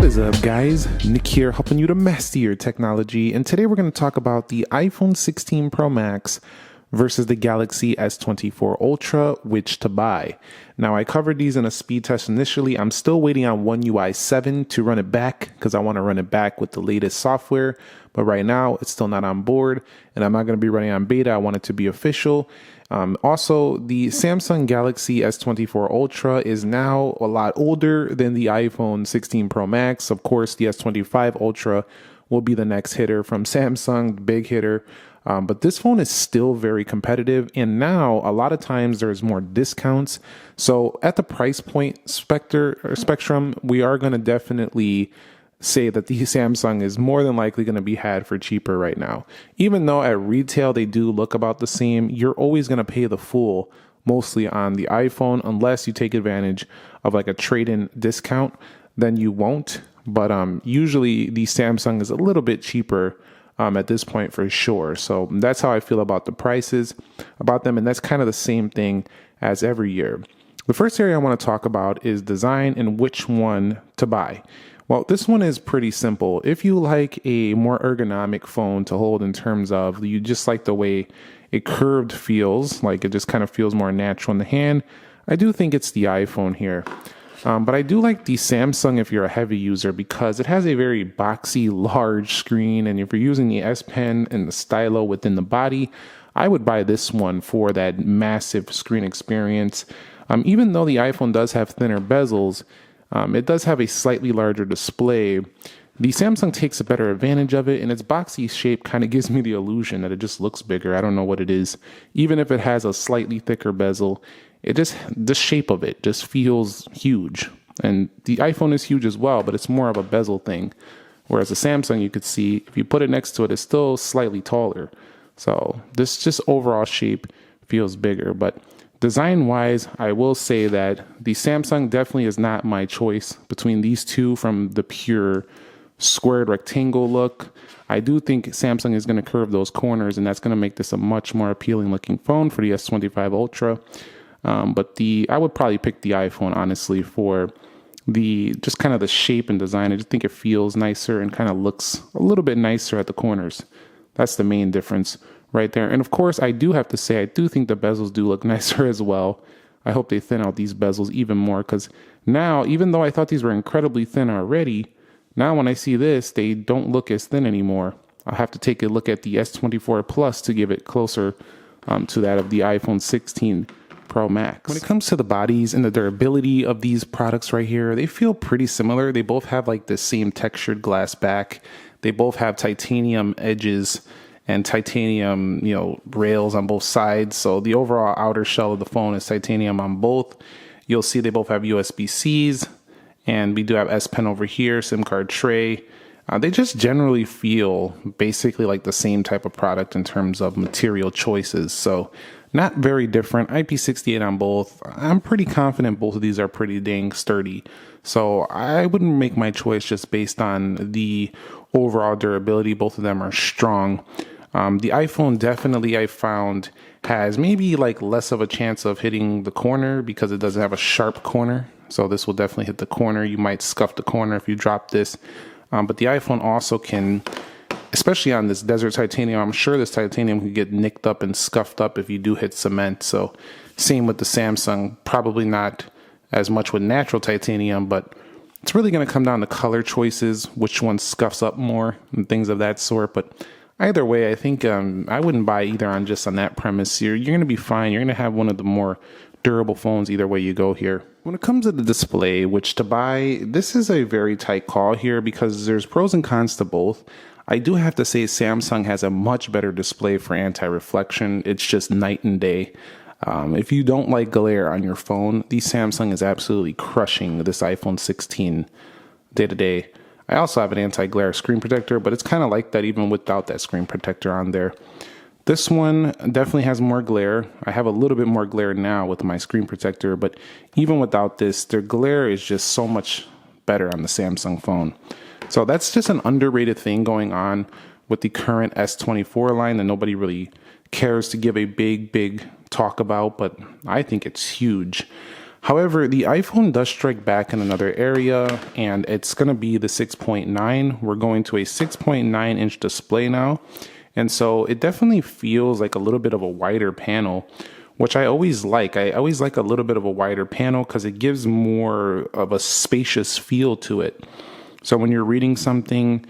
What is up, guys? Nick here, helping you to master your technology, and today we're going to talk about the iPhone 16 Pro Max versus the Galaxy S24 Ultra, which to buy. Now, I covered these in a speed test initially. I'm still waiting on One UI 7 to run it back because I want to run it back with the latest software, but right now it's still not on board, and I'm not going to be running on beta. I want it to be official. Also, the Samsung Galaxy S24 Ultra is now a lot older than the iPhone 16 Pro Max. Of course, the S25 Ultra will be the next hitter from Samsung, the big hitter. But this phone is still very competitive, and now a lot of times there's more discounts. So at the price point spectrum, we are going to definitely say that the Samsung is more than likely going to be had for cheaper right now. Even though at retail they do look about the same, you're always going to pay the full mostly on the iPhone unless you take advantage of like a trade-in discount, then you won't. But usually the Samsung is a little bit cheaper at this point for sure. So that's how I feel about the prices about them, and that's kind of the same thing as every year. The first area I want to talk about is design and which one to buy. Well, this one is pretty simple. If you like a more ergonomic phone to hold in terms of you just like the way it curved feels, like it just kind of feels more natural in the hand, I do think it's the iPhone here. But I do like the Samsung if you're a heavy user because it has a very boxy, large screen. And if you're using the S Pen and the stylo within the body, I would buy this one for that massive screen experience. Even though the iPhone does have thinner bezels, it does have a slightly larger display. The Samsung takes a better advantage of it, and its boxy shape kind of gives me the illusion that it just looks bigger. I don't know what it is. Even if it has a slightly thicker bezel, the shape of it just feels huge. And the iPhone is huge as well, but it's more of a bezel thing. Whereas the Samsung, you could see, if you put it next to it, it's still slightly taller. So this just overall shape feels bigger. But design-wise, I will say that the Samsung definitely is not my choice between these two from the pure squared rectangle look. I do think Samsung is going to curve those corners, and that's going to make this a much more appealing looking phone for the S25 Ultra. But I would probably pick the iPhone, honestly, for just kind of the shape and design. I just think it feels nicer and kind of looks a little bit nicer at the corners. That's the main difference right there. And of course, I do have to say, I do think the bezels do look nicer as well. I hope they thin out these bezels even more, because now, even though I thought these were incredibly thin already, now when I see this, they don't look as thin anymore. I'll have to take a look at the S24 Plus to give it closer to that of the iPhone 16 Pro Max. When it comes to the bodies and the durability of these products right here, they feel pretty similar. They both have like the same textured glass back. They both have titanium edges and titanium, rails on both sides. So the overall outer shell of the phone is titanium on both. You'll see they both have USB-Cs, and we do have S Pen over here, SIM card tray. They just generally feel basically like the same type of product in terms of material choices. So not very different. IP68 on both. I'm pretty confident both of these are pretty dang sturdy. So I wouldn't make my choice just based on the overall durability. Both of them are strong. The iPhone definitely, I found, has maybe like less of a chance of hitting the corner because it doesn't have a sharp corner. So this will definitely hit the corner. You might scuff the corner if you drop this. But the iPhone also can, especially on this desert titanium, I'm sure this titanium can get nicked up and scuffed up if you do hit cement. So same with the Samsung, probably not as much with natural titanium, but it's really going to come down to color choices, which one scuffs up more and things of that sort. But either way, I think I wouldn't buy either on that premise. You're going to be fine. You're going to have one of the more durable phones either way you go here. When it comes to the display, which to buy, this is a very tight call here because there's pros and cons to both. I do have to say Samsung has a much better display for anti-reflection. It's just night and day. If you don't like glare on your phone, the Samsung is absolutely crushing this iPhone 16 day to day. I also have an anti-glare screen protector, but it's kind of like that even without that screen protector on there. This one definitely has more glare. I have a little bit more glare now with my screen protector, but even without this, their glare is just so much better on the Samsung phone. So that's just an underrated thing going on with the current S24 line that nobody really cares to give a big talk about, but I think it's huge. However, the iPhone does strike back in another area, and it's going to be the 6.9. We're going to a 6.9 inch display now. And so it definitely feels like a little bit of a wider panel, which I always like. I always like a little bit of a wider panel because it gives more of a spacious feel to it. So when you're reading something,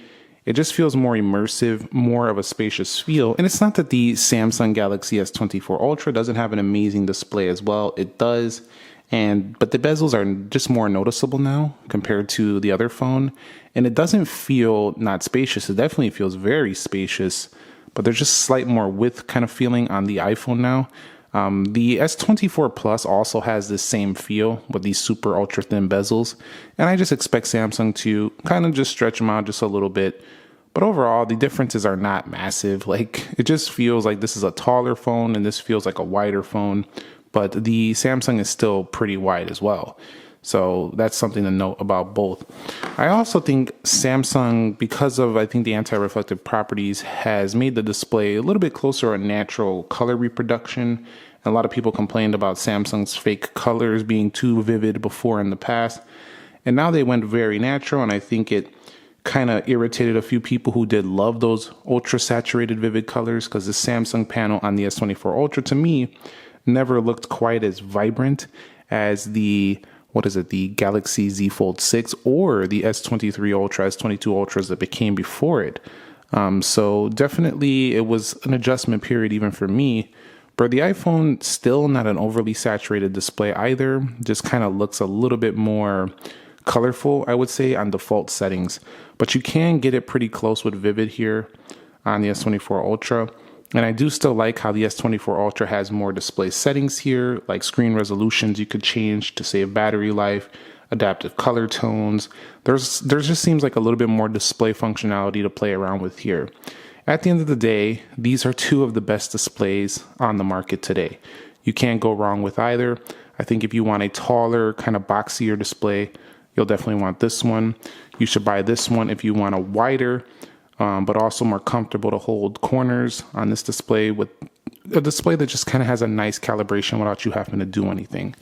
it just feels more immersive, more of a spacious feel. And it's not that the Samsung Galaxy S24 Ultra doesn't have an amazing display as well. It does. But the bezels are just more noticeable now compared to the other phone. And it doesn't feel not spacious. It definitely feels very spacious, but there's just slight more width kind of feeling on the iPhone now. The S24 Plus also has this same feel with these super ultra thin bezels. And I just expect Samsung to kind of just stretch them out just a little bit. But overall, the differences are not massive. Like, it just feels like this is a taller phone and this feels like a wider phone. But the Samsung is still pretty wide as well. So that's something to note about both. I also think Samsung, because of, I think, the anti-reflective properties, has made the display a little bit closer to a natural color reproduction. And a lot of people complained about Samsung's fake colors being too vivid before in the past. And now they went very natural, and I think it kind of irritated a few people who did love those ultra saturated vivid colors, because the Samsung panel on the S24 Ultra, to me, never looked quite as vibrant as the Galaxy Z Fold 6 or the S23 Ultra, S22 Ultras that became before it. So definitely it was an adjustment period even for me. But the iPhone, still not an overly saturated display either. Just kind of looks a little bit more colorful, I would say, on default settings. But you can get it pretty close with Vivid here on the S24 Ultra. And I do still like how the S24 Ultra has more display settings here, like screen resolutions you could change to save battery life, adaptive color tones. There's just seems like a little bit more display functionality to play around with here. At the end of the day, these are two of the best displays on the market today. You can't go wrong with either. I think if you want a taller, kind of boxier display, you'll definitely want this one. You should buy this one if you want a wider, but also more comfortable to hold corners on this display, with a display that just kind of has a nice calibration without you having to do anything.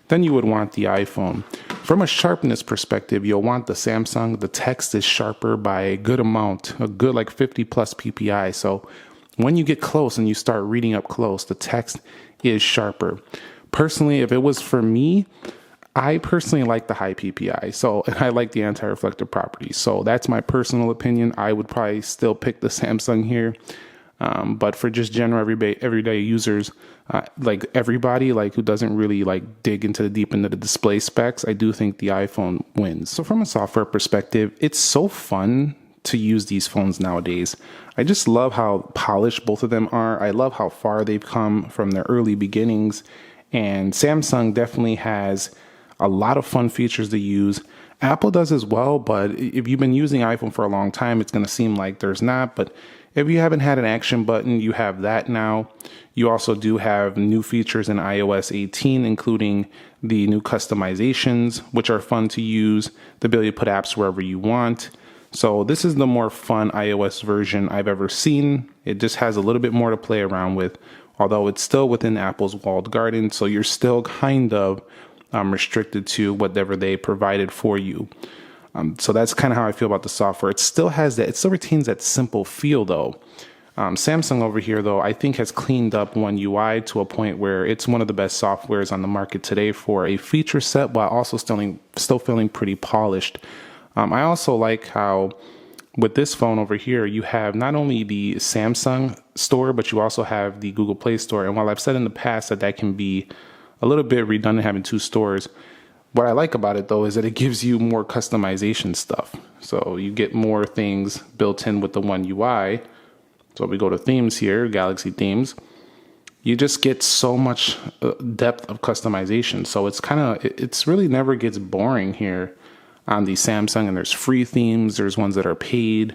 Then you would want the iPhone. From a sharpness perspective, you'll want the Samsung. The text is sharper by a good amount, a good like 50 plus PPI. So when you get close and you start reading up close, the text is sharper. Personally, if it was for me, I personally like the high PPI, and I like the anti-reflective properties. So that's my personal opinion. I would probably still pick the Samsung here. But for just general everyday users, like everybody like who doesn't really like dig into the deep into the display specs, I do think the iPhone wins. So from a software perspective, it's so fun to use these phones nowadays. I just love how polished both of them are. I love how far they've come from their early beginnings. And Samsung definitely has a lot of fun features to use. Apple does as well, but if you've been using iPhone for a long time, it's going to seem like there's not. But if you haven't had an action button, you have that now. You also do have new features in iOS 18, including the new customizations, which are fun to use, the ability to put apps wherever you want. So this is the more fun iOS version I've ever seen. It just has a little bit more to play around with, although it's still within Apple's walled garden. So you're still kind of restricted to whatever they provided for you. So that's kind of how I feel about the software. It still retains that simple feel though. Samsung over here though, I think has cleaned up One UI to a point where it's one of the best softwares on the market today for a feature set, while also still feeling pretty polished. I also like how with this phone over here, you have not only the Samsung store, but you also have the Google Play Store. And while I've said in the past that can be a little bit redundant having two stores, what I like about it though is that it gives you more customization stuff. So you get more things built in with the One UI. So if we go to themes here, Galaxy themes, you just get so much depth of customization. So it's really never gets boring here on the Samsung, and there's free themes, there's ones that are paid.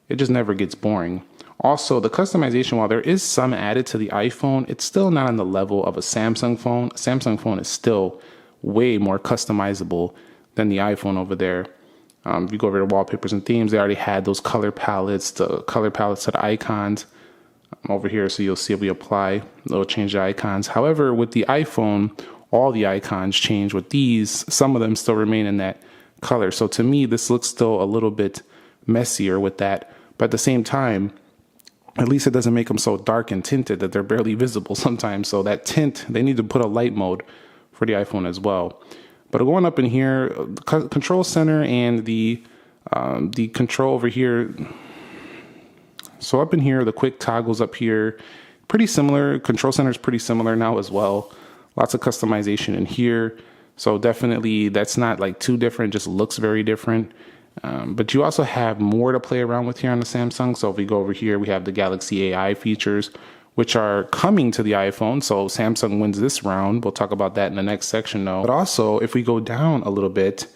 It just never gets boring. Also, the customization, while there is some added to the iPhone, it's still not on the level of a Samsung phone. A Samsung phone is still way more customizable than the iPhone over there. If you go over to wallpapers and themes, they already had those color palettes, to the icons over here. So you'll see if we apply, it'll change the icons. However, with the iPhone, all the icons change. With these, some of them still remain in that color. So to me, this looks still a little bit messier with that. But at the same time, at least it doesn't make them so dark and tinted that they're barely visible sometimes. So that tint, they need to put a light mode for the iPhone as well. But going up in here, the control center and the control over here. So up in here, the quick toggles up here, pretty similar. Control center is pretty similar now as well. Lots of customization in here. So definitely that's not like too different, just looks very different. But you also have more to play around with here on the Samsung. So if we go over here, we have the Galaxy AI features, which are coming to the iPhone. So Samsung wins this round. We'll talk about that in the next section though. But also, if we go down a little bit,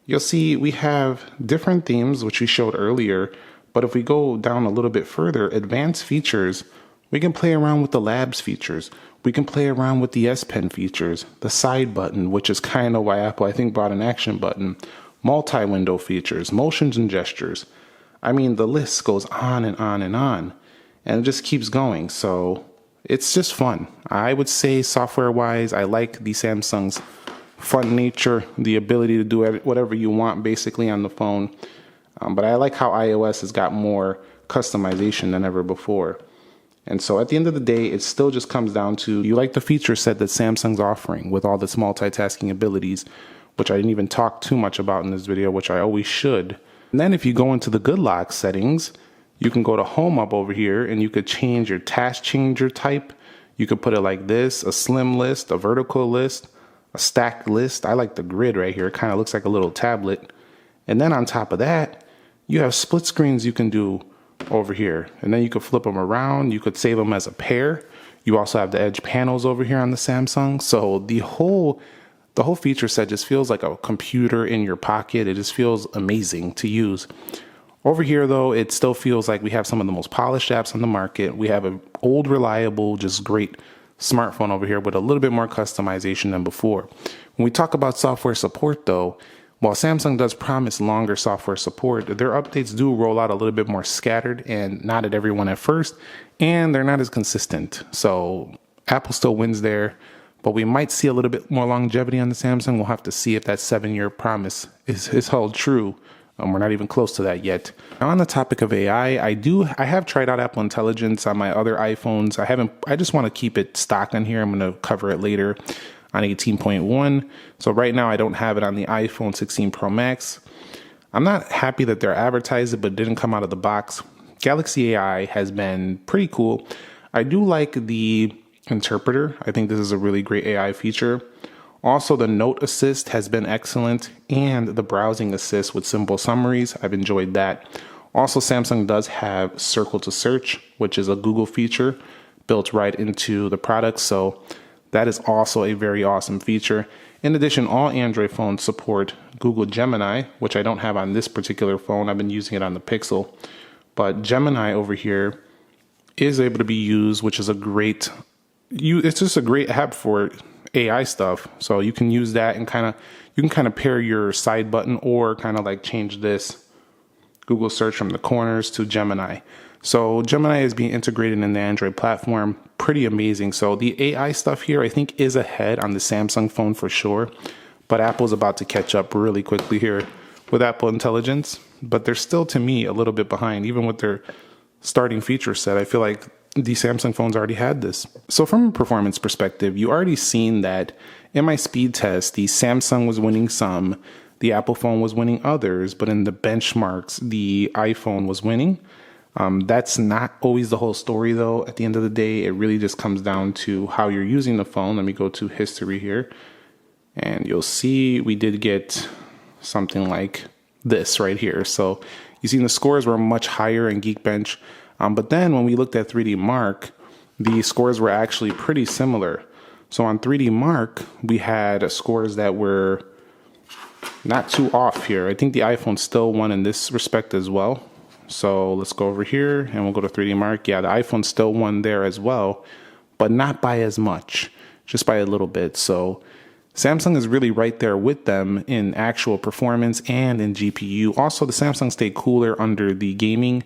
you'll see we have different themes, which we showed earlier. But if we go down a little bit further, advanced features, we can play around with the Labs features. We can play around with the S Pen features, the side button, which is kind of why Apple, I think, brought an action button, multi-window features, motions and gestures. I mean, the list goes on and on and on, and it just keeps going. So it's just fun. I would say software-wise, I like the Samsung's fun nature, the ability to do whatever you want basically on the phone. But I like how iOS has got more customization than ever before. And so at the end of the day, it still just comes down to you like the feature set that Samsung's offering with all this multitasking abilities, which I didn't even talk too much about in this video, which I always should. And then if you go into the good lock settings, you can go to home up over here and you could change your task changer type. You could put it like this, a slim list, a vertical list, a stacked list. I like the grid right here. It kind of looks like a little tablet. And then on top of that, you have split screens you can do over here. And then you could flip them around. You could save them as a pair. You also have the edge panels over here on the Samsung. So the whole feature set just feels like a computer in your pocket. It just feels amazing to use. Over here, though, it still feels like we have some of the most polished apps on the market. We have an old, reliable, just great smartphone over here with a little bit more customization than before. When we talk about software support, though, while Samsung does promise longer software support, their updates do roll out a little bit more scattered and not at everyone at first, and they're not as consistent. So Apple still wins there, but we might see a little bit more longevity on the Samsung. We'll have to see if that 7-year promise is held true. We're not even close to that yet. Now, on the topic of AI, I have tried out Apple Intelligence on my other iPhones. I just want to keep it stock on here. I'm going to cover it later on 18.1. So right now I don't have it on the iPhone 16 Pro Max. I'm not happy that they're advertised it, but it didn't come out of the box. Galaxy AI has been pretty cool. I do like the interpreter. I think this is a really great AI feature. Also, the note assist has been excellent, and the browsing assist with simple summaries. I've enjoyed that. Also, Samsung does have circle to search, which is a Google feature built right into the product. So that is also a very awesome feature. In addition, all Android phones support Google Gemini, which I don't have on this particular phone. I've been using it on the Pixel. But Gemini over here is able to be used, which is it's just a great app for AI stuff. So you can use that and you can pair your side button or kind of like change this Google search from the corners to Gemini. So Gemini is being integrated in the Android platform. Pretty amazing. So the AI stuff here, I think, is ahead on the Samsung phone for sure. But Apple's about to catch up really quickly here with Apple Intelligence. But they're still, to me, a little bit behind. Even with their starting feature set, I feel like the Samsung phones already had this. So from a performance perspective, you already seen that in my speed test, the Samsung was winning some, the Apple phone was winning others, but in the benchmarks, the iPhone was winning. That's not always the whole story, though. At the end of the day, it really just comes down to how you're using the phone. Let me go to history here, and you'll see we did get something like this right here. So you see the scores were much higher in Geekbench. But then when we looked at 3D Mark, the scores were actually pretty similar. So on 3D Mark, we had scores that were not too off here. I think the iPhone still won in this respect as well. So let's go over here and we'll go to 3D Mark. Yeah, the iPhone still won there as well, but not by as much, just by a little bit. So Samsung is really right there with them in actual performance and in GPU. Also, the Samsung stayed cooler under the gaming,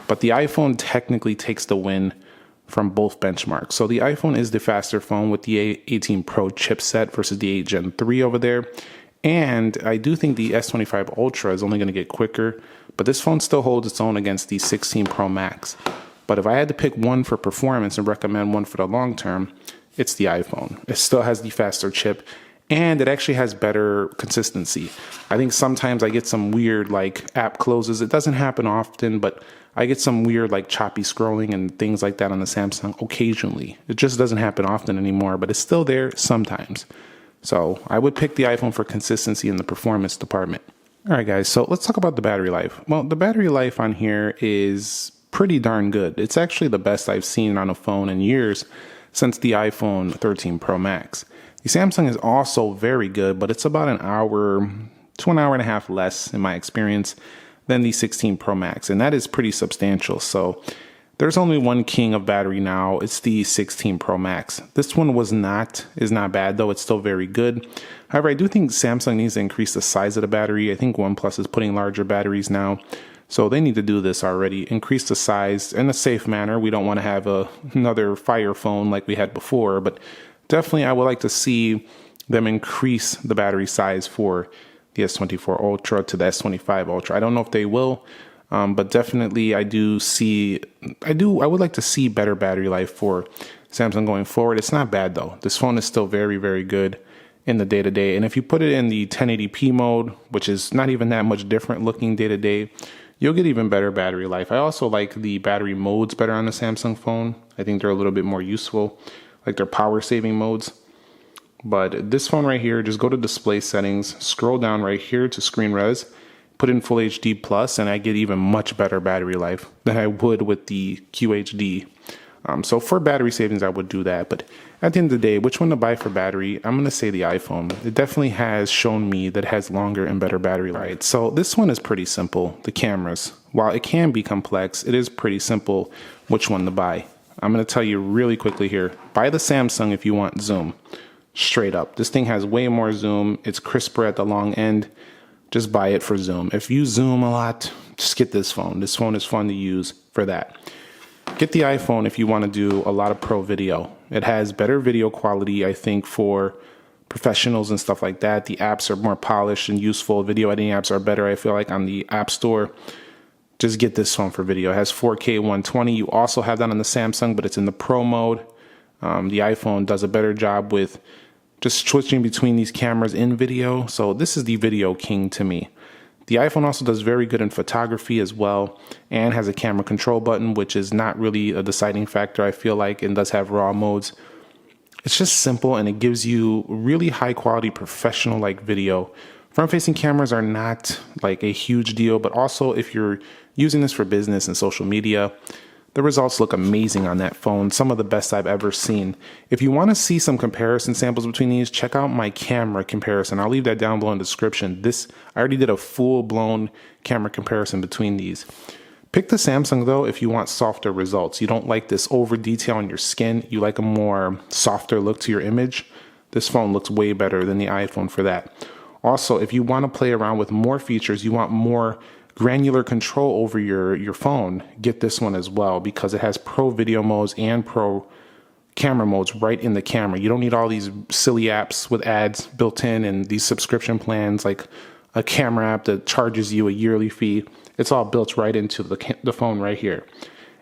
but the iPhone technically takes the win from both benchmarks. So the iPhone is the faster phone with the A18 Pro chipset versus the 8 Gen 3 over there. And I do think the S25 Ultra is only going to get quicker, but this phone still holds its own against the 16 Pro Max. But if I had to pick one for performance and recommend one for the long term, it's the iPhone. It still has the faster chip, and it actually has better consistency. I think sometimes I get some weird like app closes. It doesn't happen often, but I get some weird like choppy scrolling and things like that on the Samsung occasionally. It just doesn't happen often anymore, but it's still there sometimes. So I would pick the iPhone for consistency in the performance department. All right, guys, so let's talk about the battery life. Well, the battery life on here is pretty darn good. It's actually the best I've seen on a phone in years since the iPhone 13 Pro Max. The Samsung is also very good, but it's about an hour to an hour and a half less in my experience than the 16 Pro Max, and that is pretty substantial. So there's only one king of battery now. It's the 16 Pro Max. This one is not bad though. It's still very good. However, I do think Samsung needs to increase the size of the battery. I think OnePlus is putting larger batteries now. So they need to do this already. Increase the size in a safe manner. We don't want to have another Fire phone like we had before, but definitely I would like to see them increase the battery size for the S24 Ultra to the S25 Ultra. I don't know if they will. But definitely I would like to see better battery life for Samsung going forward. It's not bad though. This phone is still very, very good in the day-to-day. And if you put it in the 1080p mode, which is not even that much different looking day-to-day, you'll get even better battery life. I also like the battery modes better on the Samsung phone. I think they're a little bit more useful, like their power saving modes. But this phone right here, just go to display settings, scroll down right here to screen res, put in Full HD Plus, and I get even much better battery life than I would with the QHD. So for battery savings, I would do that. But at the end of the day, which one to buy for battery? I'm going to say the iPhone. It definitely has shown me that it has longer and better battery life. Right, so this one is pretty simple, the cameras. While it can be complex, it is pretty simple which one to buy. I'm going to tell you really quickly here. Buy the Samsung if you want zoom. Straight up. This thing has way more zoom. It's crisper at the long end. Just buy it for zoom. If you zoom a lot, just get this phone. This phone is fun to use for that. Get the iPhone if you want to do a lot of pro video. It has better video quality, I think, for professionals and stuff like that. The apps are more polished and useful. Video editing apps are better, I feel like, on the App Store. Just get this phone for video. It has 4K 120. You also have that on the Samsung, but it's in the Pro mode. The iPhone does a better job with just switching between these cameras in video. So this is the video king to me. The iPhone also does very good in photography as well, and has a camera control button, which is not really a deciding factor, I feel like, and does have RAW modes. It's just simple, and it gives you really high quality professional like video. Front facing cameras are not like a huge deal, but also if you're using this for business and social media, the results look amazing on that phone. Some of the best I've ever seen. If you want to see some comparison samples between these, check out my camera comparison. I'll leave that down below in the description. I already did a full-blown camera comparison between these. Pick the Samsung though if you want softer results. You don't like this over detail on your skin. You like a more softer look to your image. This phone looks way better than the iPhone for that. Also, if you want to play around with more features, you want more granular control over your phone, get this one as well, because it has pro video modes and pro camera modes right in the camera. You don't need all these silly apps with ads built in and these subscription plans like a camera app that charges you a yearly fee. It's all built right into the phone right here.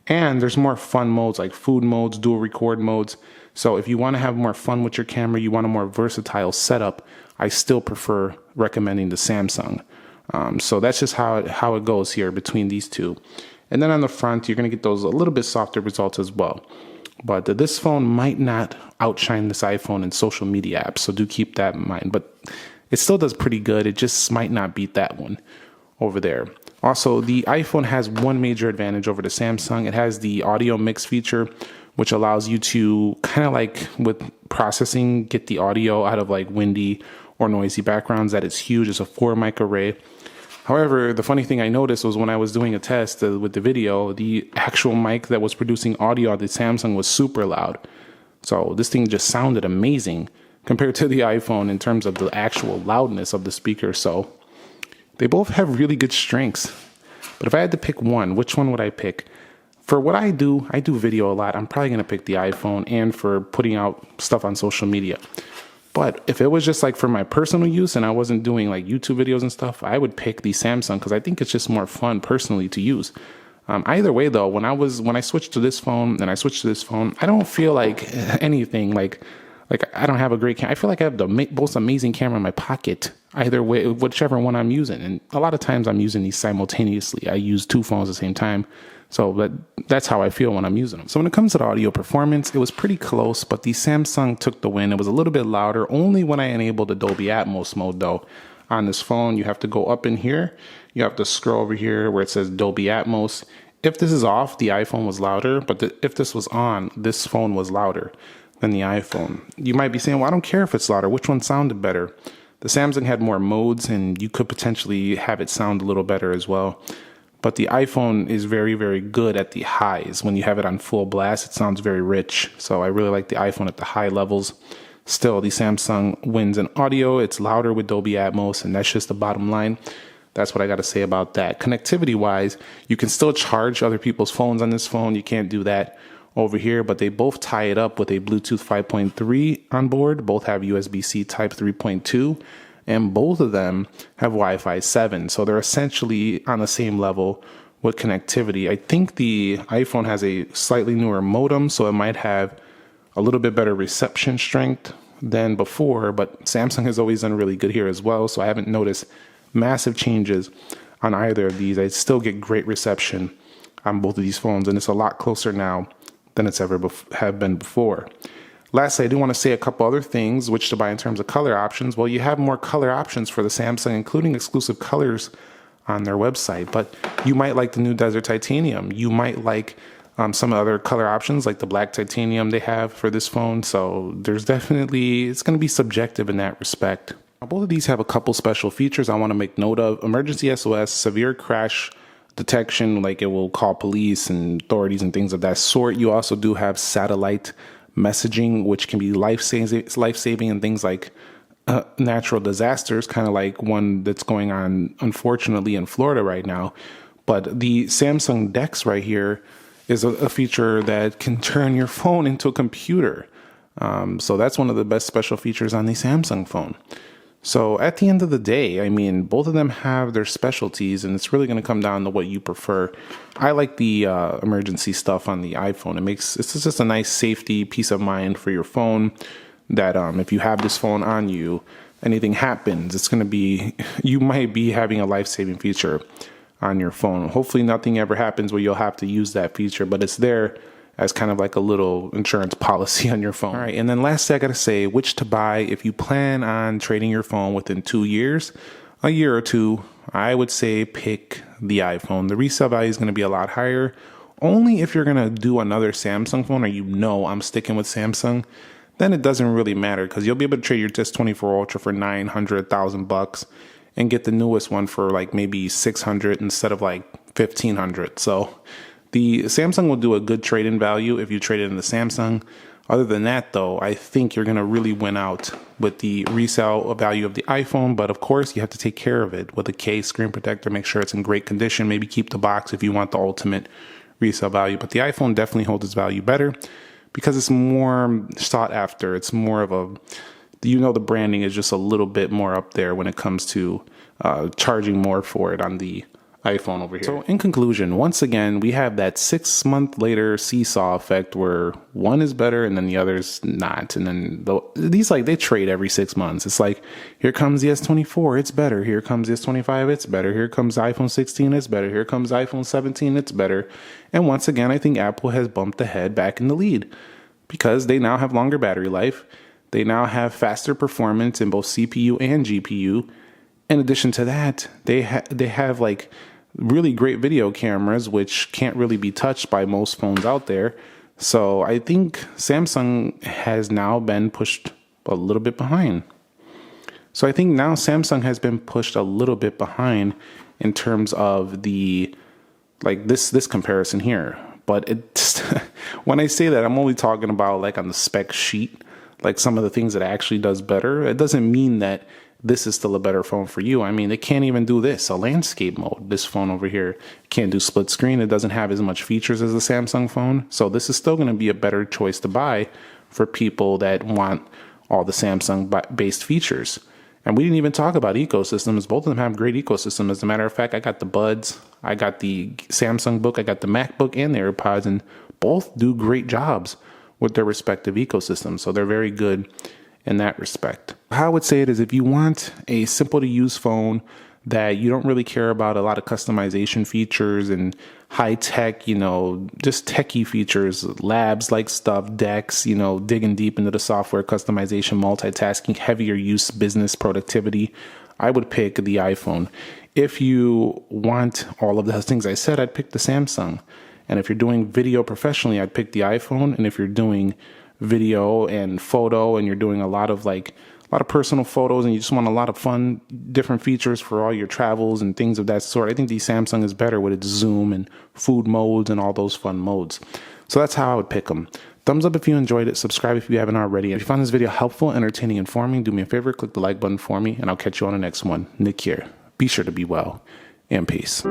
And there's more fun modes like food modes, dual record modes. So if you want to have more fun with your camera, you want a more versatile setup, I still prefer recommending the Samsung. So that's just how it goes here between these two. And then on the front, you're going to get those a little bit softer results as well. But this phone might not outshine this iPhone in social media apps, so do keep that in mind. But it still does pretty good. It just might not beat that one over there. Also, the iPhone has one major advantage over the Samsung. It has the audio mix feature, which allows you to kind of like with processing, get the audio out of like windy or noisy backgrounds. That is huge. It's a 4 mic array. However, the funny thing I noticed was when I was doing a test with the video, the actual mic that was producing audio on the Samsung was super loud. So this thing just sounded amazing compared to the iPhone in terms of the actual loudness of the speaker. So they both have really good strengths. But if I had to pick one, which one would I pick? For what I do video a lot. I'm probably going to pick the iPhone, and for putting out stuff on social media. But if it was just like for my personal use and I wasn't doing like YouTube videos and stuff, I would pick the Samsung because I think it's just more fun personally to use. Either way though, when I switched to this phone and I switched to this phone, I don't feel like anything like I don't have a great camera. I feel like I have the most amazing camera in my pocket, either way, whichever one I'm using. And a lot of times I'm using these simultaneously. I use two phones at the same time. So that's how I feel when I'm using them. So when it comes to the audio performance, it was pretty close, but the Samsung took the win. It was a little bit louder, only when I enabled the Dolby Atmos mode though. On this phone, you have to go up in here. You have to scroll over here where it says Dolby Atmos. If this is off, the iPhone was louder, but if this was on, this phone was louder than the iPhone. You might be saying, well, I don't care if it's louder. Which one sounded better? The Samsung had more modes, and you could potentially have it sound a little better as well. But the iPhone is very, very good at the highs. When you have it on full blast, it sounds very rich. So I really like the iPhone at the high levels. Still, the Samsung wins in audio. It's louder with Dolby Atmos, and that's just the bottom line. That's what I got to say about that. Connectivity wise, you can still charge other people's phones on this phone. You can't do that over here, but they both tie it up with a Bluetooth 5.3 on board. Both have USB-C Type 3.2, and both of them have Wi-Fi 7. So they're essentially on the same level with connectivity. I think the iPhone has a slightly newer modem, so it might have a little bit better reception strength than before, but Samsung has always done really good here as well. So I haven't noticed massive changes on either of these. I still get great reception on both of these phones, and it's a lot closer now than it's ever have been before. Lastly, I do want to say a couple other things which to buy in terms of color options. Well, you have more color options for the Samsung, including exclusive colors on their website, but you might like the new Desert Titanium. You might like some other color options like the black titanium they have for this phone. So there's definitely, it's going to be subjective in that respect. Now, both of these have a couple special features I want to make note of. Emergency SOS, severe crash detection, like it will call police and authorities and things of that sort. You also do have satellite messaging, which can be life-saving in things like natural disasters, kind of like one that's going on, unfortunately, in Florida right now. But the Samsung DeX right here is a feature that can turn your phone into a computer. So that's one of the best special features on the Samsung phone. So at the end of the day, I mean, both of them have their specialties, and it's really going to come down to what you prefer. I like the emergency stuff on the iPhone. It's just a nice safety, peace of mind for your phone that if you have this phone on you, anything happens, it's going to be, you might be having a life-saving feature on your phone. Hopefully nothing ever happens where you'll have to use that feature, but it's there as kind of like a little insurance policy on your phone. All right, and then lastly, I gotta say which to buy if you plan on trading your phone within 2 years, a year or two. I would say pick the iPhone. The resale value is gonna be a lot higher. Only if you're gonna do another Samsung phone, or you know I'm sticking with Samsung, then it doesn't really matter because you'll be able to trade your S24 Ultra for $900,000 and get the newest one for like maybe $600 instead of like $1,500. So the Samsung will do a good trade-in value if you trade it in the Samsung. Other than that, though, I think you're going to really win out with the resale value of the iPhone. But of course, you have to take care of it with a case, screen protector, make sure it's in great condition. Maybe keep the box if you want the ultimate resale value. But the iPhone definitely holds its value better because it's more sought after. It's more of a, the branding is just a little bit more up there when it comes to charging more for it on the iPhone over here. So in conclusion, once again, we have that 6 month later seesaw effect where one is better and then the other's not. And then these, like, they trade every 6 months. It's like, here comes the S24, it's better. Here comes the S25, it's better. Here comes iPhone 16, it's better. Here comes iPhone 17, it's better. And once again, I think Apple has bumped ahead back in the lead because they now have longer battery life. They now have faster performance in both CPU and GPU. In addition to that, they have like really great video cameras, which can't really be touched by most phones out there. So I think Samsung has now been pushed a little bit behind. So I think now Samsung has been pushed a little bit behind in terms of the, like this comparison here. But it's when I say that, I'm only talking about like on the spec sheet, like some of the things that it actually does better. It doesn't mean that this is still a better phone for you. I mean, it can't even do this, a landscape mode. This phone over here can't do split screen. It doesn't have as much features as the Samsung phone. So this is still going to be a better choice to buy for people that want all the Samsung based features. And we didn't even talk about ecosystems. Both of them have great ecosystems. As a matter of fact, I got the Buds, I got the Samsung Book, I got the MacBook and the AirPods, and both do great jobs with their respective ecosystems. So they're very good in that respect. How I would say it is, if you want a simple to use phone that you don't really care about a lot of customization features and high tech, just techie features, labs like stuff, decks, digging deep into the software customization, multitasking, heavier use, business productivity, I would pick the iPhone. If you want all of those things I said, I'd pick the Samsung. And if you're doing video professionally, I'd pick the iPhone. And if you're doing video and photo and you're doing a lot of personal photos and you just want a lot of fun, different features for all your travels and things of that sort, I think the Samsung is better with its zoom and food modes and all those fun modes. So that's how I would pick them. Thumbs up if you enjoyed it. Subscribe if you haven't already. If you found this video helpful, entertaining, informing, do me a favor, click the like button for me, and I'll catch you on the next one. Nick here. Be sure to be well, and peace.